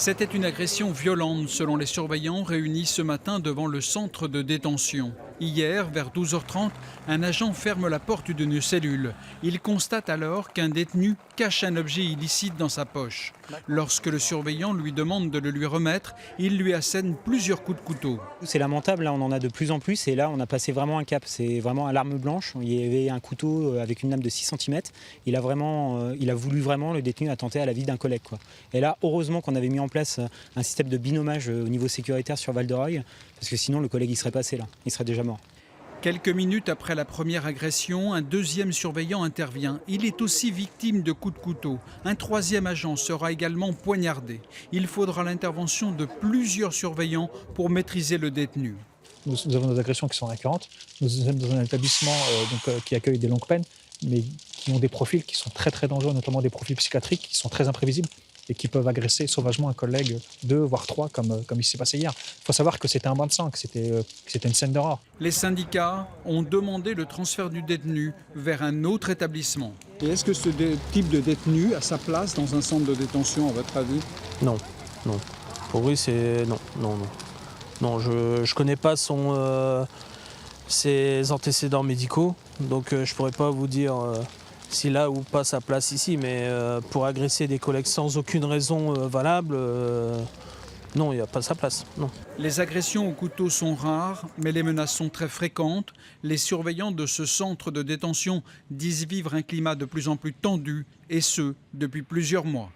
C'était une agression violente selon les surveillants réunis ce matin devant le centre de détention. Hier, vers 12h30, un agent ferme la porte d'une cellule. Il constate alors qu'un détenu cache un objet illicite dans sa poche. Lorsque le surveillant lui demande de le lui remettre, il lui assène plusieurs coups de couteau. C'est lamentable, là on en a de plus en plus et là on a passé vraiment un cap. C'est vraiment à l'arme blanche. Il y avait un couteau avec une lame de 6 cm. Il a voulu vraiment, le détenu, attenter à la vie d'un collègue, quoi. Et là, heureusement qu'on avait mis en place un système de binomage au niveau sécuritaire sur Val-de-Reuil, parce que sinon le collègue il serait passé là, il serait déjà mort. Quelques minutes après la première agression, un deuxième surveillant intervient. Il est aussi victime de coups de couteau. Un troisième agent sera également poignardé. Il faudra l'intervention de plusieurs surveillants pour maîtriser le détenu. Nous avons des agressions qui sont récurrentes. Nous sommes dans un établissement qui accueille des longues peines, mais qui ont des profils qui sont très dangereux, notamment des profils psychiatriques qui sont très imprévisibles et qui peuvent agresser sauvagement un collègue, 2 voire 3, comme il s'est passé hier. Il faut savoir que c'était un bain de sang, que c'était une scène d'horreur. Les syndicats ont demandé le transfert du détenu vers un autre établissement. Et est-ce que ce type de détenu a sa place dans un centre de détention, à votre avis? Non. Pour lui, c'est non. Non, je connais pas ses antécédents médicaux, donc je pourrais pas vous dire s'il a ou pas sa place ici, mais pour agresser des collègues sans aucune raison valable, non, il n'y a pas sa place, non. Les agressions au couteau sont rares, mais les menaces sont très fréquentes. Les surveillants de ce centre de détention disent vivre un climat de plus en plus tendu, et ce, depuis plusieurs mois.